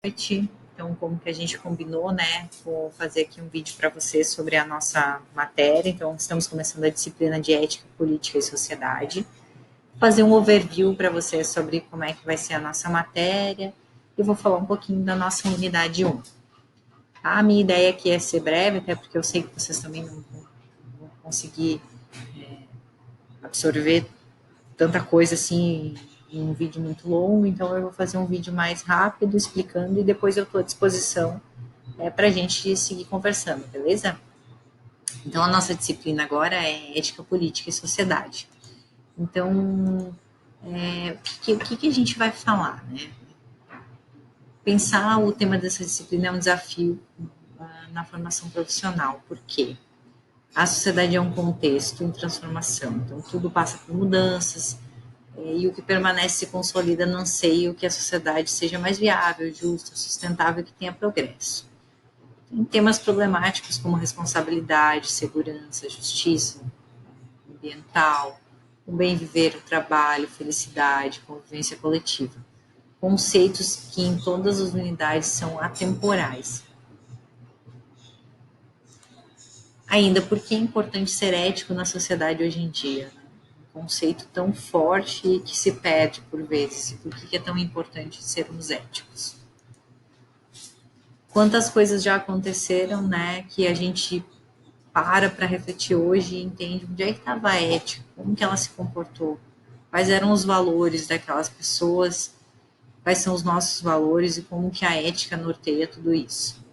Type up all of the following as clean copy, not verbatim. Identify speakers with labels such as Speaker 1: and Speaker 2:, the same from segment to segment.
Speaker 1: Noite. Então, como que a gente combinou, né? Vou fazer aqui um vídeo para vocês sobre a nossa matéria. Então, estamos começando a disciplina de Ética, Política e Sociedade. Vou fazer um overview para vocês sobre como é que vai ser a nossa matéria e vou falar um pouquinho da nossa unidade 1. A minha ideia aqui é ser breve, até porque eu sei que vocês também não vão conseguir absorver tanta coisa assim em um vídeo muito longo, então eu vou fazer um vídeo mais rápido explicando e depois eu estou à disposição para a gente seguir conversando, beleza? Então, a nossa disciplina agora é Ética, Política e Sociedade. Então, o que a gente vai falar, né? Pensar o tema dessa disciplina é um desafio na formação profissional, porque a sociedade é um contexto em transformação, então tudo passa por mudanças, e o que permanece se consolida no anseio que a sociedade seja mais viável, justa, sustentável e que tenha progresso. Tem temas problemáticos como responsabilidade, segurança, justiça ambiental, o bem viver, o trabalho, felicidade, convivência coletiva. Conceitos que em todas as unidades são atemporais. Ainda porque é importante ser ético na sociedade hoje em dia. Um conceito tão forte que se perde por vezes. Por que é tão importante sermos éticos? Quantas coisas já aconteceram, né, que a gente para refletir hoje e entende onde é que estava a ética, como que ela se comportou, quais eram os valores daquelas pessoas, quais são os nossos valores e como que a ética norteia tudo isso.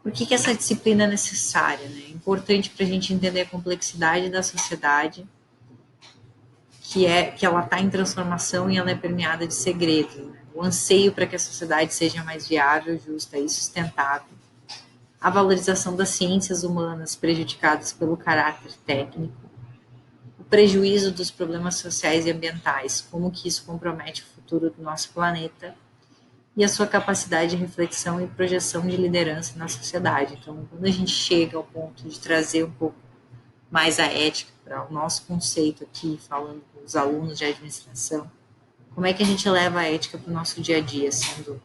Speaker 1: Por que essa disciplina é necessária? Né? É importante para a gente entender a complexidade da sociedade, que ela está em transformação e ela é permeada de segredos. Né? O anseio para que a sociedade seja mais viável, justa e sustentável. A valorização das ciências humanas prejudicadas pelo caráter técnico, o prejuízo dos problemas sociais e ambientais, como que isso compromete o futuro do nosso planeta, e a sua capacidade de reflexão e projeção de liderança na sociedade. Então, quando a gente chega ao ponto de trazer um pouco mais a ética para o nosso conceito aqui, falando com os alunos de administração, como é que a gente leva a ética para o nosso dia a dia, sendo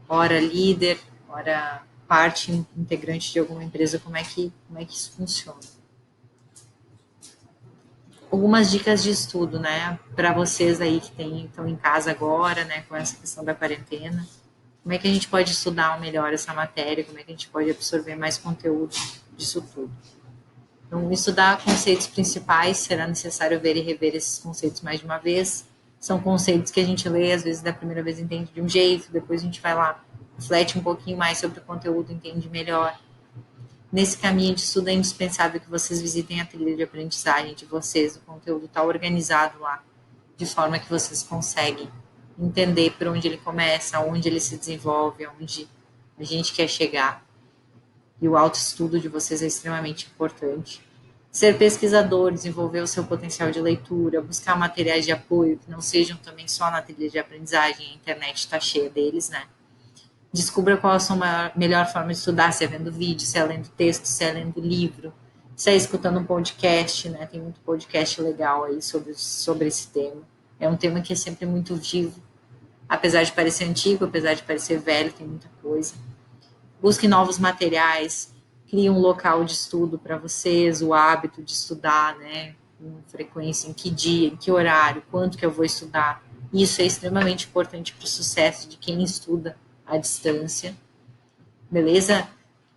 Speaker 1: ora líder, ora parte integrante de alguma empresa, como é que isso funciona? Algumas dicas de estudo, né, para vocês aí que estão em casa agora, né, com essa questão da quarentena. Como é que a gente pode estudar melhor essa matéria? Como é que a gente pode absorver mais conteúdo disso tudo? Então, estudar conceitos principais, será necessário ver e rever esses conceitos mais de uma vez. São conceitos que a gente lê, às vezes da primeira vez entende de um jeito, depois a gente vai lá, reflete um pouquinho mais sobre o conteúdo, entende melhor. Nesse caminho de estudo é indispensável que vocês visitem a trilha de aprendizagem de vocês. O conteúdo está organizado lá, de forma que vocês conseguem entender por onde ele começa, onde ele se desenvolve, aonde a gente quer chegar. E o autoestudo de vocês é extremamente importante. Ser pesquisador, desenvolver o seu potencial de leitura, buscar materiais de apoio que não sejam também só na trilha de aprendizagem, a internet está cheia deles, né? Descubra qual a sua melhor forma de estudar, se é vendo vídeo, se é lendo texto, se é lendo livro, se é escutando um podcast, né? Tem muito podcast legal aí sobre esse tema. É um tema que é sempre muito vivo, apesar de parecer antigo, apesar de parecer velho, tem muita coisa. Busque novos materiais, crie um local de estudo para vocês, o hábito de estudar, né? Com frequência, em que dia, em que horário, quanto que eu vou estudar. Isso é extremamente importante para o sucesso de quem estuda à distância, beleza?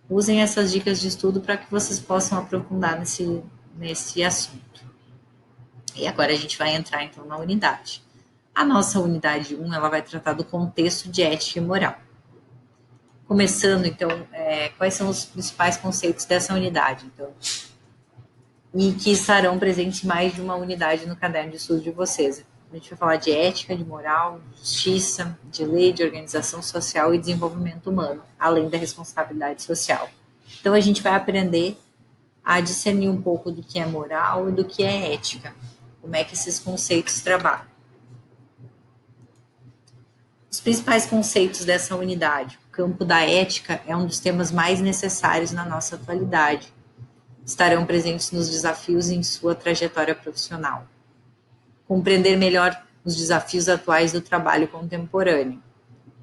Speaker 1: Usem essas dicas de estudo para que vocês possam aprofundar nesse assunto. E agora a gente vai entrar então na unidade. A nossa unidade 1, ela vai tratar do contexto de ética e moral. Começando, então, quais são os principais conceitos dessa unidade? Então, e que estarão presentes em mais de uma unidade no caderno de estudo de vocês. A gente vai falar de ética, de moral, de justiça, de lei, de organização social e desenvolvimento humano, além da responsabilidade social. Então, a gente vai aprender a discernir um pouco do que é moral e do que é ética, como é que esses conceitos trabalham. Os principais conceitos dessa unidade. O campo da ética é um dos temas mais necessários na nossa atualidade. Estarão presentes nos desafios em sua trajetória profissional. Compreender melhor os desafios atuais do trabalho contemporâneo,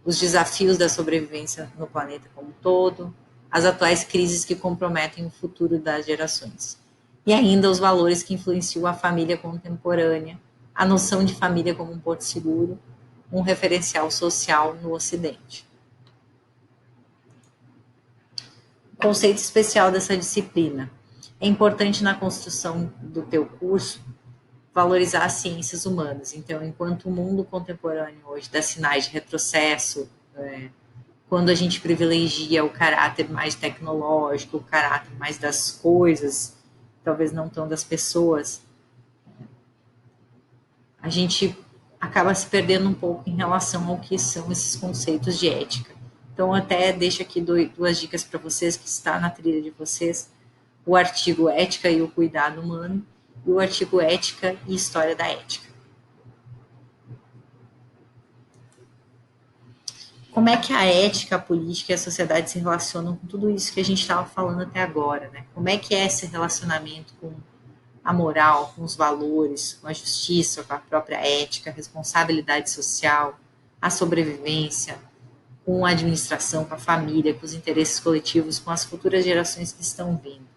Speaker 1: os desafios da sobrevivência no planeta como um todo, as atuais crises que comprometem o futuro das gerações, e ainda os valores que influenciam a família contemporânea, a noção de família como um porto seguro, um referencial social no Ocidente. O conceito especial dessa disciplina. É importante na construção do teu curso valorizar as ciências humanas. Então, enquanto o mundo contemporâneo hoje dá sinais de retrocesso, quando a gente privilegia o caráter mais tecnológico, o caráter mais das coisas, talvez não tão das pessoas, a gente acaba se perdendo um pouco em relação ao que são esses conceitos de ética. Então, até deixo aqui duas dicas para vocês, que está na trilha de vocês, o artigo Ética e o Cuidado Humano e o artigo Ética e História da Ética. Como é que a ética, a política e a sociedade se relacionam com tudo isso que a gente estava falando até agora, né? Como é que é esse relacionamento com a moral, com os valores, com a justiça, com a própria ética, a responsabilidade social, a sobrevivência, com a administração, com a família, com os interesses coletivos, com as futuras gerações que estão vindo.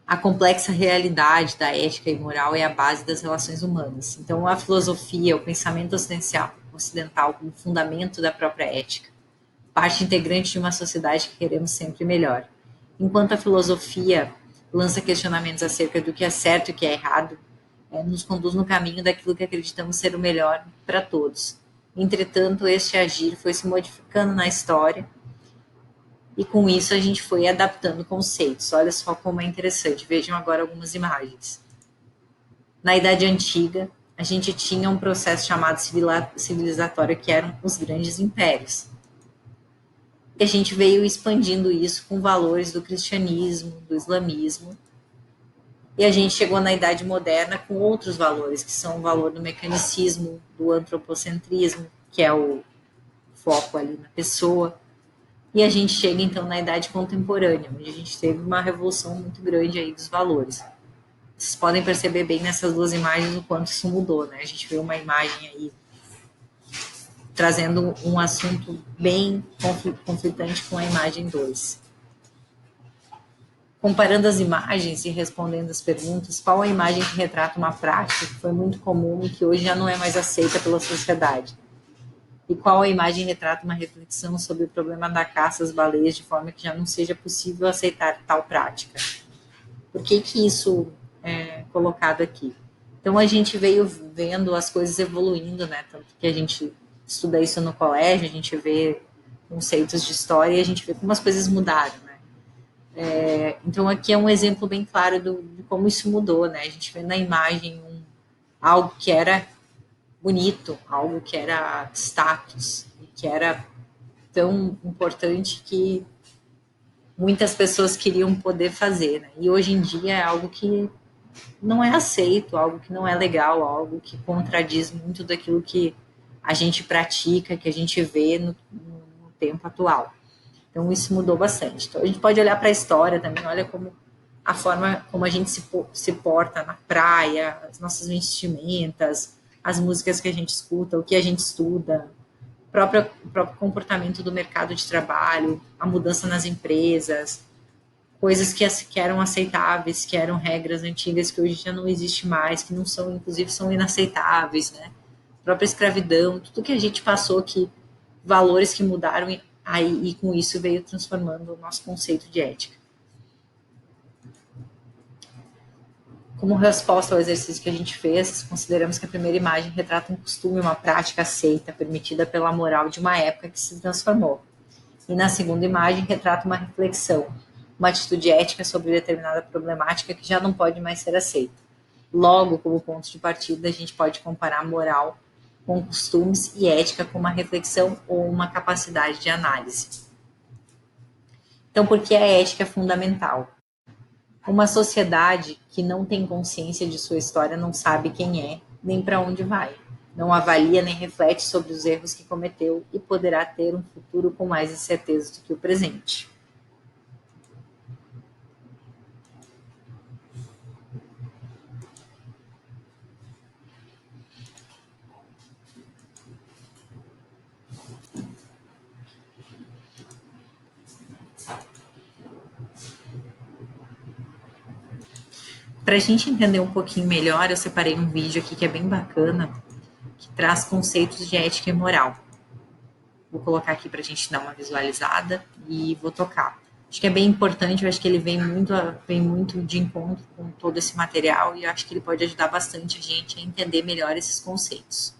Speaker 1: A complexa realidade da ética e moral é a base das relações humanas. Então, a filosofia, o pensamento ocidental como fundamento da própria ética, parte integrante de uma sociedade que queremos sempre melhor. Enquanto a filosofia lança questionamentos acerca do que é certo e o que é errado, nos conduz no caminho daquilo que acreditamos ser o melhor para todos. Entretanto, este agir foi se modificando na história e com isso a gente foi adaptando conceitos. Olha só como é interessante. Vejam agora algumas imagens. Na Idade Antiga, a gente tinha um processo chamado civilizatório, que eram os grandes impérios. E a gente veio expandindo isso com valores do cristianismo, do islamismo, e a gente chegou na Idade Moderna com outros valores, que são o valor do mecanicismo, do antropocentrismo, que é o foco ali na pessoa, e a gente chega então na Idade Contemporânea, onde a gente teve uma revolução muito grande aí dos valores. Vocês podem perceber bem nessas duas imagens o quanto isso mudou, né? A gente vê uma imagem aí trazendo um assunto bem conflitante com a imagem 2. Comparando as imagens e respondendo as perguntas, qual a imagem que retrata uma prática que foi muito comum e que hoje já não é mais aceita pela sociedade? E qual a imagem retrata uma reflexão sobre o problema da caça às baleias de forma que já não seja possível aceitar tal prática? Por que que isso é colocado aqui? Então, a gente veio vendo as coisas evoluindo, né? Tanto que a gente estuda isso no colégio, a gente vê conceitos de história e a gente vê como as coisas mudaram, né? Então, aqui é um exemplo bem claro de como isso mudou, né? A gente vê na imagem algo que era bonito, algo que era status, que era tão importante que muitas pessoas queriam poder fazer, né? E hoje em dia é algo que não é aceito, algo que não é legal, algo que contradiz muito daquilo que a gente pratica, que a gente vê no tempo atual. Então, isso mudou bastante. Então, a gente pode olhar para a história também, olha como a forma como a gente se porta na praia, as nossas vestimentas, as músicas que a gente escuta, o que a gente estuda, o próprio comportamento do mercado de trabalho, a mudança nas empresas, coisas que eram aceitáveis, que eram regras antigas que hoje já não existe mais, que não são, inclusive, são inaceitáveis, né? A própria escravidão, tudo que a gente passou, que valores que mudaram aí, e com isso veio transformando o nosso conceito de ética. Como resposta ao exercício que a gente fez, consideramos que a primeira imagem retrata um costume, uma prática aceita, permitida pela moral de uma época que se transformou. E na segunda imagem retrata uma reflexão, uma atitude ética sobre determinada problemática que já não pode mais ser aceita. Logo, como ponto de partida, a gente pode comparar moral com costumes e ética com uma reflexão ou uma capacidade de análise. Então, por que a ética é fundamental? Uma sociedade que não tem consciência de sua história não sabe quem é, nem para onde vai. Não avalia nem reflete sobre os erros que cometeu e poderá ter um futuro com mais incerteza do que o presente. para a gente entender um pouquinho melhor, eu separei um vídeo aqui que é bem bacana, que traz conceitos de ética e moral. Vou colocar aqui para a gente dar uma visualizada e vou tocar. Acho que é bem importante, eu acho que ele vem muito de encontro com todo esse material e eu acho que ele pode ajudar bastante a gente a entender melhor esses conceitos.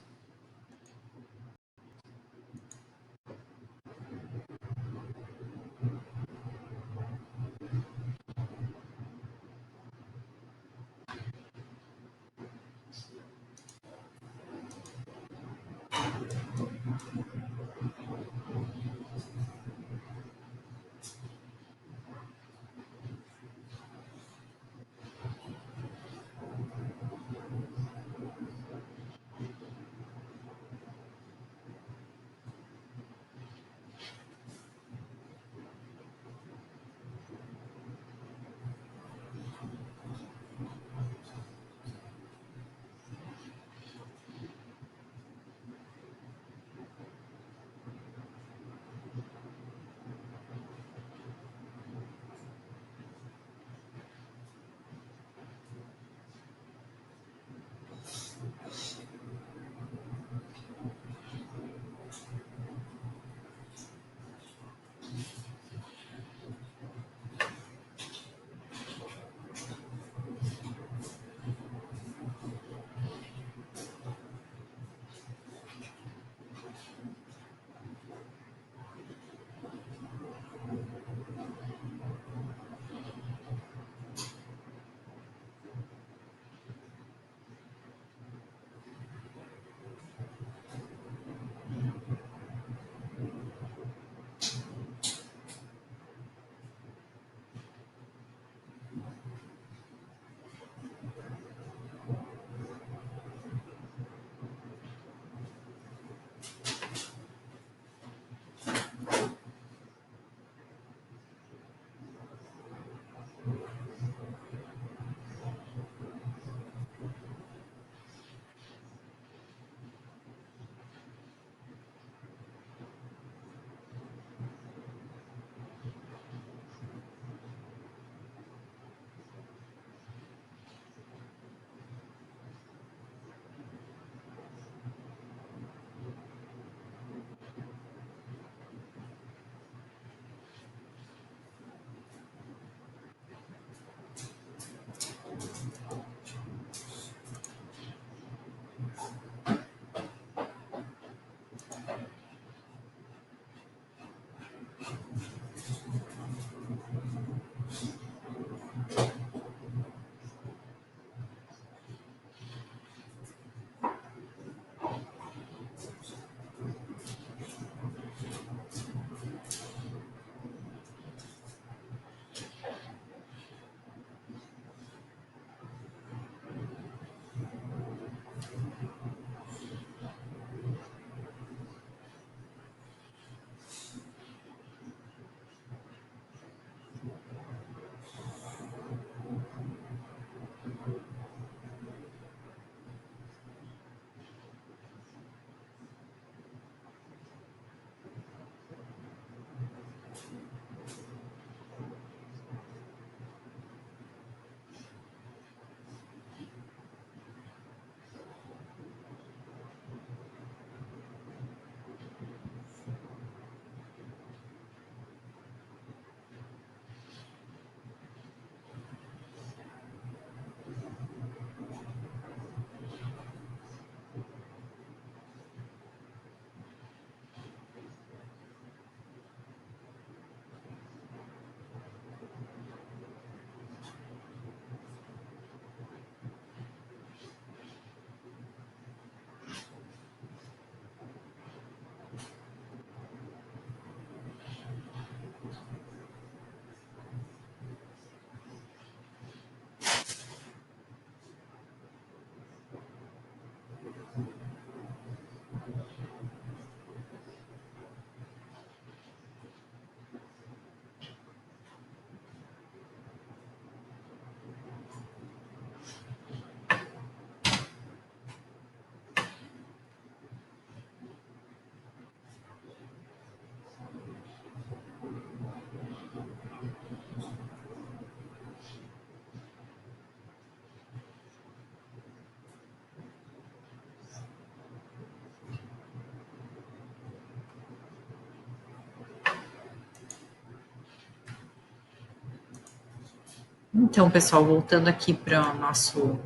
Speaker 1: Então, pessoal, voltando aqui para o nosso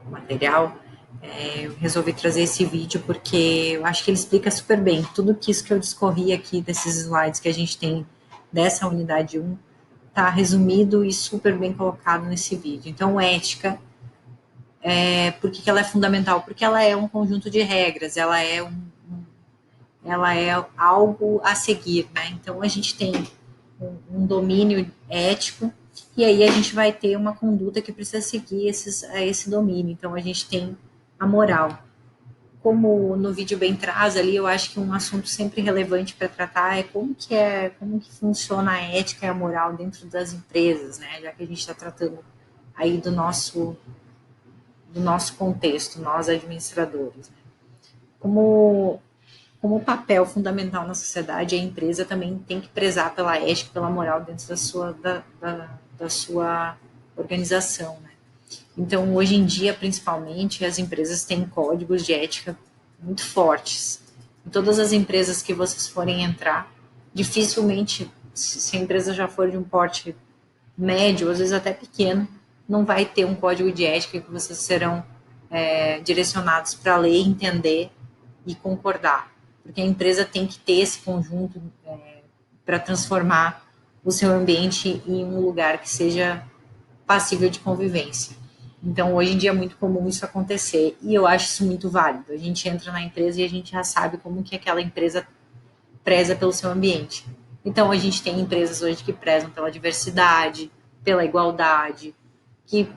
Speaker 1: material, eu resolvi trazer esse vídeo porque eu acho que ele explica super bem tudo que isso que eu discorri aqui desses slides que a gente tem dessa unidade 1, está resumido e super bem colocado nesse vídeo. Então, ética, por que ela é fundamental? Porque ela é um conjunto de regras, ela é algo a seguir, né? Então, a gente tem um domínio ético, e aí a gente vai ter uma conduta que precisa seguir esse domínio. Então, a gente tem a moral. Como no vídeo bem traz ali, eu acho que um assunto sempre relevante para tratar como que funciona a ética e a moral dentro das empresas, né? Já que a gente está tratando aí do nosso contexto, nós administradores. Né? Como como papel fundamental na sociedade, a empresa também tem que prezar pela ética e pela moral dentro da sua organização. Né? Então, hoje em dia, principalmente, as empresas têm códigos de ética muito fortes. Em todas as empresas que vocês forem entrar, dificilmente, se a empresa já for de um porte médio, às vezes até pequeno, não vai ter um código de ética que vocês serão direcionados para ler, entender e concordar. Porque a empresa tem que ter esse conjunto para transformar o seu ambiente em um lugar que seja passível de convivência. Então, hoje em dia é muito comum isso acontecer e eu acho isso muito válido. A gente entra na empresa e a gente já sabe como que aquela empresa preza pelo seu ambiente. Então, a gente tem empresas hoje que prezam pela diversidade, pela igualdade, que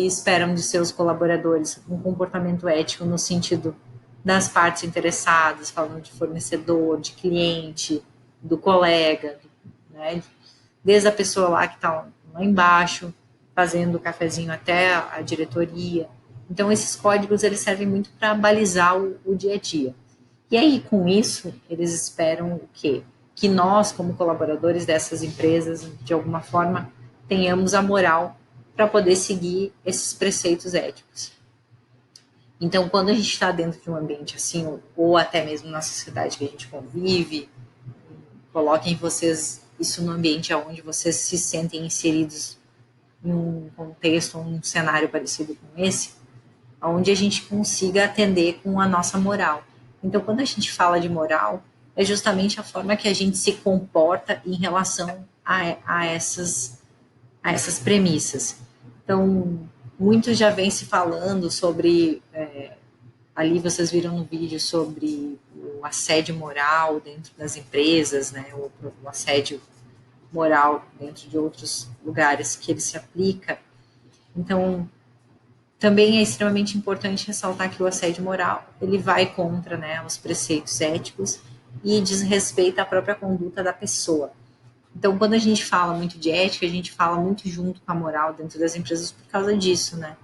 Speaker 1: esperam de seus colaboradores um comportamento ético no sentido das partes interessadas, falando de fornecedor, de cliente, do colega, né? Desde a pessoa lá que está lá embaixo, fazendo o cafezinho até a diretoria. Então, esses códigos eles servem muito para balizar o dia a dia. E aí, com isso, eles esperam o quê? Que nós, como colaboradores dessas empresas, de alguma forma, tenhamos a moral para poder seguir esses preceitos éticos. Então, quando a gente está dentro de um ambiente assim, ou até mesmo na sociedade que a gente convive, coloquem vocês isso no ambiente onde vocês se sentem inseridos em um contexto, um cenário parecido com esse, onde a gente consiga atender com a nossa moral. Então, quando a gente fala de moral, é justamente a forma que a gente se comporta em relação a essas premissas. Então, muitos já vêm se falando sobre, ali vocês viram no vídeo sobre o assédio moral dentro das empresas, né, o assédio moral dentro de outros lugares que ele se aplica. Então, também é extremamente importante ressaltar que o assédio moral ele vai contra, né, os preceitos éticos e desrespeita a própria conduta da pessoa. Então, quando a gente fala muito de ética, a gente fala muito junto com a moral dentro das empresas por causa disso, né?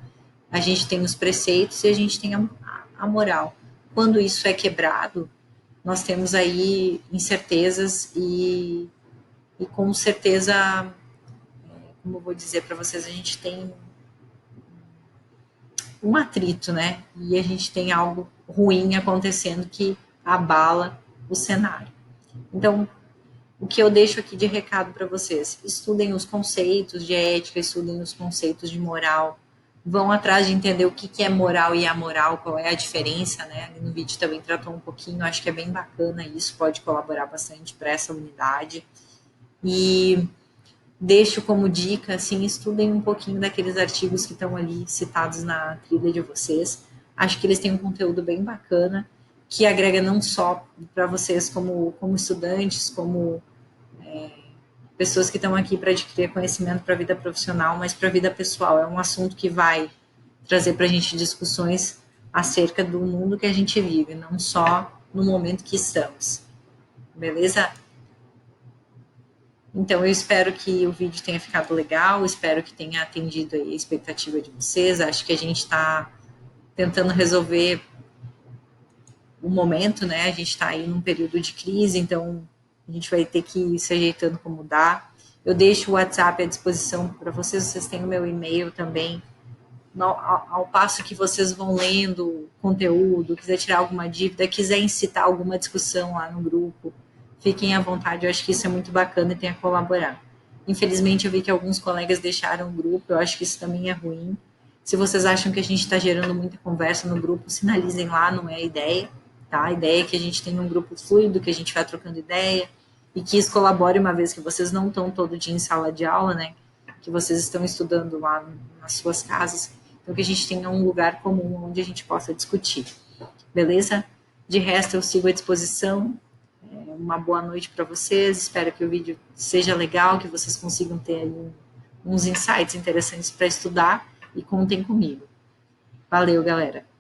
Speaker 1: A gente tem os preceitos e a gente tem a moral. Quando isso é quebrado, nós temos aí incertezas e com certeza, como eu vou dizer para vocês, a gente tem um atrito, né? E a gente tem algo ruim acontecendo que abala o cenário. Então, o que eu deixo aqui de recado para vocês: estudem os conceitos de ética, estudem os conceitos de moral, vão atrás de entender o que é moral e amoral, qual é a diferença, né? No vídeo também tratou um pouquinho, acho que é bem bacana isso, pode colaborar bastante para essa unidade. E deixo como dica, assim, estudem um pouquinho daqueles artigos que estão ali citados na trilha de vocês. Acho que eles têm um conteúdo bem bacana, que agrega não só para vocês como estudantes, como pessoas que estão aqui para adquirir conhecimento para a vida profissional, mas para a vida pessoal. É um assunto que vai trazer para a gente discussões acerca do mundo que a gente vive, não só no momento que estamos. Beleza? Então, eu espero que o vídeo tenha ficado legal, espero que tenha atendido a expectativa de vocês. Acho que a gente está tentando resolver o momento, né? A gente está aí num período de crise, então a gente vai ter que ir se ajeitando como dá. Eu deixo o WhatsApp à disposição para vocês, vocês têm o meu e-mail também. Ao passo que vocês vão lendo conteúdo, quiser tirar alguma dívida, quiser incitar alguma discussão lá no grupo, fiquem à vontade, eu acho que isso é muito bacana e tem a colaborar. Infelizmente, eu vi que alguns colegas deixaram o grupo, eu acho que isso também é ruim. Se vocês acham que a gente está gerando muita conversa no grupo, sinalizem lá, não é a ideia, tá? A ideia é que a gente tenha um grupo fluido, que a gente vá trocando ideia, e que isso colabore, uma vez que vocês não estão todo dia em sala de aula, né? Que vocês estão estudando lá nas suas casas. Então, que a gente tenha um lugar comum onde a gente possa discutir. Beleza? De resto, eu sigo à disposição. Uma boa noite para vocês. Espero que o vídeo seja legal, que vocês consigam ter aí uns insights interessantes para estudar e contem comigo. Valeu, galera!